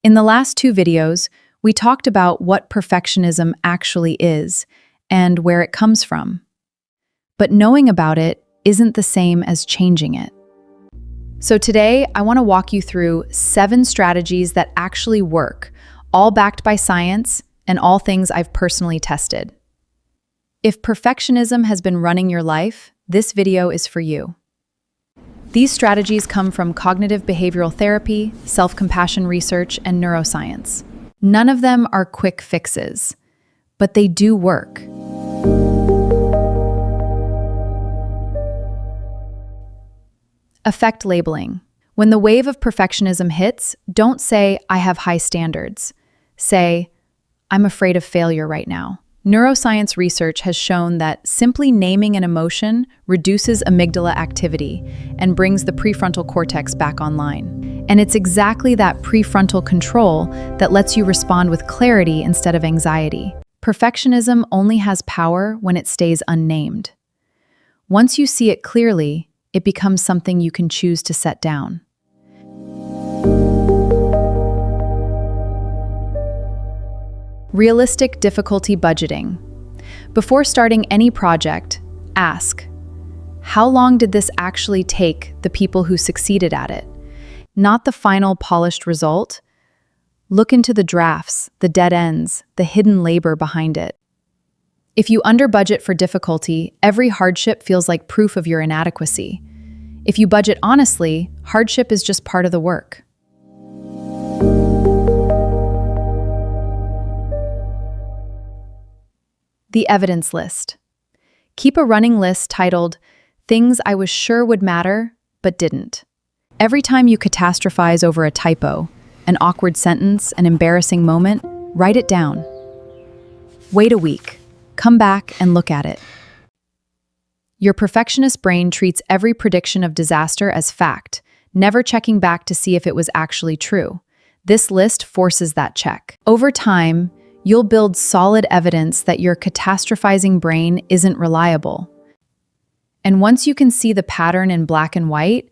In the last two videos, we talked about what perfectionism actually is and where it comes from. But knowing about it isn't the same as changing it. So today, I want to walk you through 7 strategies that actually work, all backed by science and all things I've personally tested. If perfectionism has been running your life, this video is for you. These strategies come from cognitive behavioral therapy, self-compassion research, and neuroscience. None of them are quick fixes, but they do work. Effect labeling. When the wave of perfectionism hits, don't say, "I have high standards." Say, "I'm afraid of failure right now." Neuroscience research has shown that simply naming an emotion reduces amygdala activity and brings the prefrontal cortex back online. And it's exactly that prefrontal control that lets you respond with clarity instead of anxiety. Perfectionism only has power when it stays unnamed. Once you see it clearly, it becomes something you can choose to set down. Realistic difficulty budgeting. Before starting any project, ask, how long did this actually take the people who succeeded at it? Not the final polished result. Look into the drafts, the dead ends, the hidden labor behind it. If you under-budget for difficulty, every hardship feels like proof of your inadequacy. If you budget honestly, hardship is just part of the work. The evidence list. Keep a running list titled, "Things I was sure would matter, but didn't." Every time you catastrophize over a typo, an awkward sentence, an embarrassing moment, write it down. Wait a week. Come back and look at it. Your perfectionist brain treats every prediction of disaster as fact, never checking back to see if it was actually true. This list forces that check. Over time, you'll build solid evidence that your catastrophizing brain isn't reliable. And once you can see the pattern in black and white,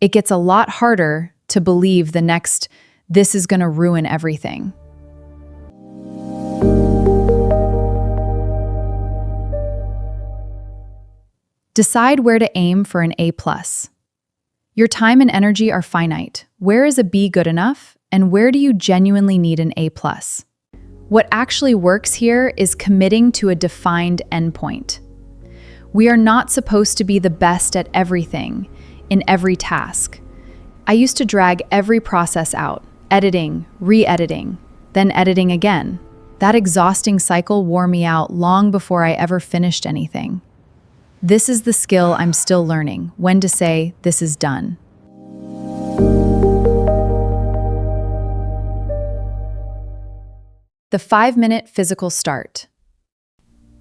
it gets a lot harder to believe the next, "this is going to ruin everything." Decide where to aim for an A+. Your time and energy are finite. Where is a B good enough? And where do you genuinely need an A+? What actually works here is committing to a defined endpoint. We are not supposed to be the best at everything, in every task. I used to drag every process out, editing, re-editing, then editing again. That exhausting cycle wore me out long before I ever finished anything. This is the skill I'm still learning, when to say, "This is done." The 5-minute physical start.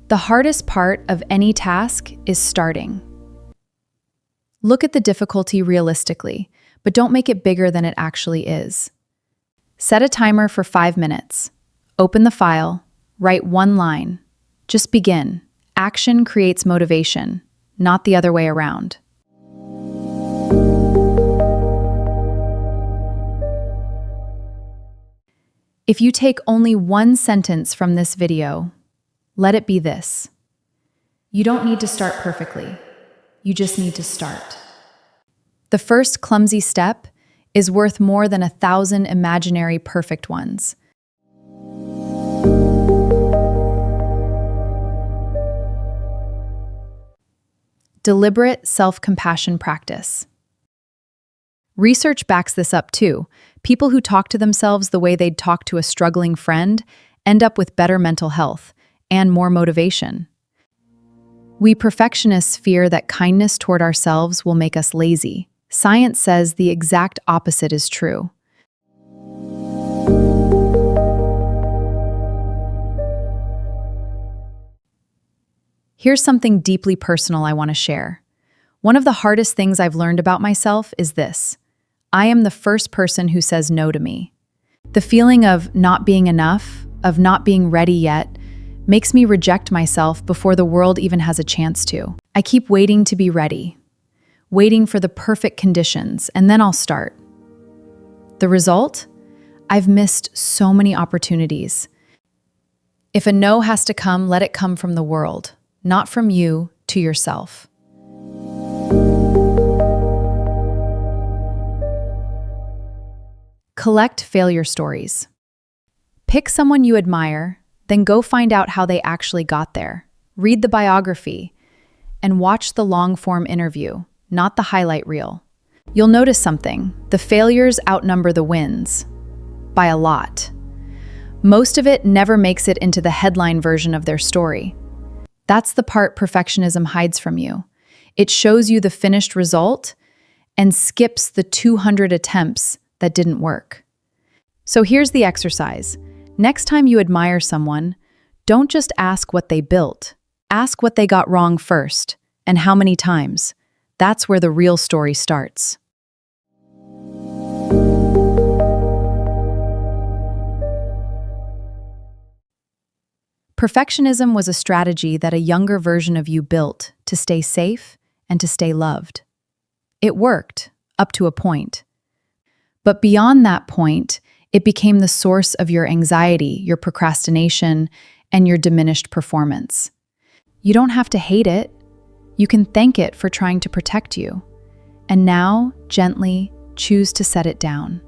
The hardest part of any task is starting. Look at the difficulty realistically, but don't make it bigger than it actually is. Set a timer for 5 minutes. Open the file, write 1 line. Just begin. Action creates motivation, not the other way around. If you take only 1 sentence from this video, let it be this: you don't need to start perfectly. You just need to start. The first clumsy step is worth more than 1,000 imaginary perfect ones. Deliberate self-compassion practice. Research backs this up too. People who talk to themselves the way they'd talk to a struggling friend end up with better mental health and more motivation. We perfectionists fear that kindness toward ourselves will make us lazy. Science says the exact opposite is true. Here's something deeply personal I want to share. One of the hardest things I've learned about myself is this: I am the first person who says no to me. The feeling of not being enough, of not being ready yet, makes me reject myself before the world even has a chance to. I keep waiting to be ready, waiting for the perfect conditions, and then I'll start. The result? I've missed so many opportunities. If a no has to come, let it come from the world, not from you to yourself. Collect failure stories. Pick someone you admire, then go find out how they actually got there. Read the biography and watch the long-form interview, not the highlight reel. You'll notice something. The failures outnumber the wins by a lot. Most of it never makes it into the headline version of their story. That's the part perfectionism hides from you. It shows you the finished result and skips the 200 attempts that didn't work. So here's the exercise. Next time you admire someone, don't just ask what they built. Ask what they got wrong first, and how many times. That's where the real story starts. Perfectionism was a strategy that a younger version of you built to stay safe and to stay loved. It worked, up to a point. But beyond that point, it became the source of your anxiety, your procrastination, and your diminished performance. You don't have to hate it. You can thank it for trying to protect you. And now, gently, choose to set it down.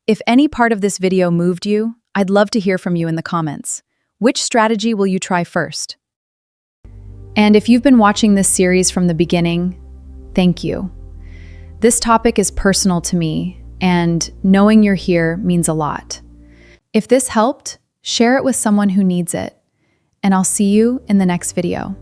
If any part of this video moved you, I'd love to hear from you in the comments. Which strategy will you try first? And if you've been watching this series from the beginning, thank you. This topic is personal to me, and knowing you're here means a lot. If this helped, share it with someone who needs it, and I'll see you in the next video.